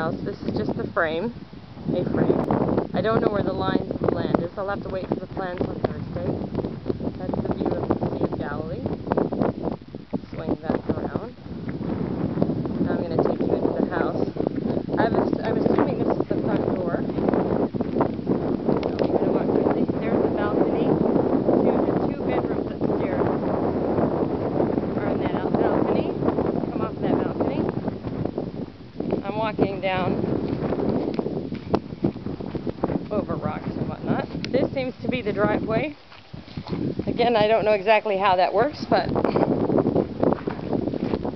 house. This is just the frame, A-frame. I don't know where the lines of the land is. I'll have to wait for the plans on Thursday. That's the view of the Sea of Galilee. Swing back around. Now I'm going to take you into the house. I'm assuming this is the front door. I'm going to walk quickly. There's the balcony. The two bedrooms upstairs are in that balcony. Come off that balcony. I'm walking down over rocks and whatnot. This seems to be the driveway. Again, I don't know exactly how that works, but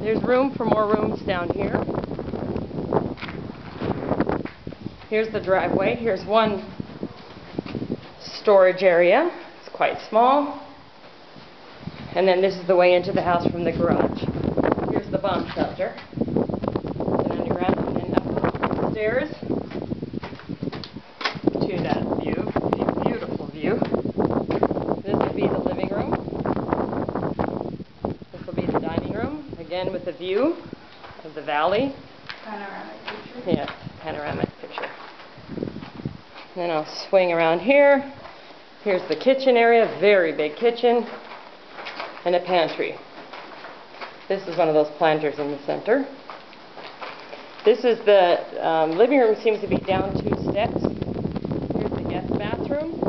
there's room for more rooms down here. Here's the driveway. Here's one storage area. It's quite small. And then this is the way into the house from the garage. Here's the bomb shelter. It's an underground, and then up the stairs to that view. Beautiful view. This will be the living room. This will be the dining room, again with a view of the valley. Panoramic picture? Yeah, panoramic picture. Then I'll swing around here. Here's the kitchen area, very big kitchen, and a pantry. This is one of those planters in the center. This is the living room, seems to be down 2 steps. Here's the guest bathroom.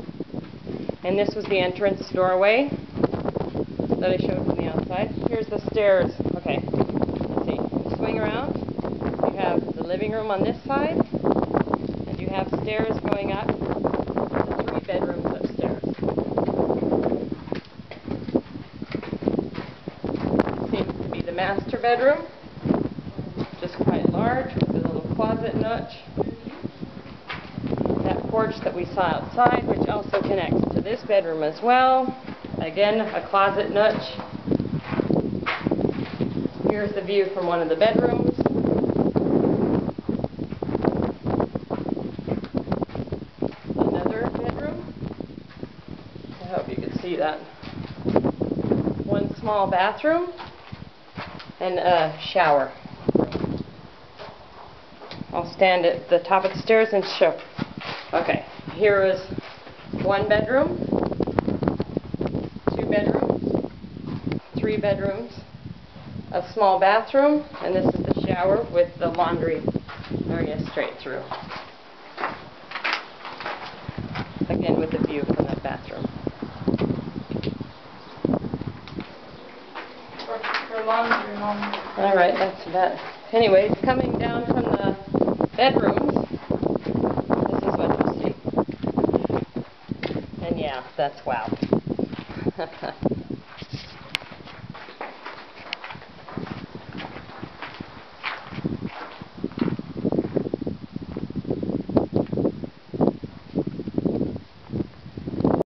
And this was the entrance doorway that I showed from the outside. Here's the stairs. Okay, let's see. Swing around. You have the living room on this side, and you have stairs going up to 3 bedrooms upstairs. Seems to be the master bedroom, just quite large with a little closet niche. That porch that we saw outside, which also connects to this bedroom as well. Again, a closet niche. Here's the view from one of the bedrooms. Another bedroom. I hope you can see that. One small bathroom and a shower. I'll stand at the top of the stairs and show. Okay, here is 1 bedroom, 2 bedrooms, 3 bedrooms, a small bathroom, and this is the shower with the laundry area straight through. Again with the view from that bathroom. For laundry, Mom. Alright, that's about. Anyways, coming down from the bedrooms, this is what you'll see. And yeah, that's wow.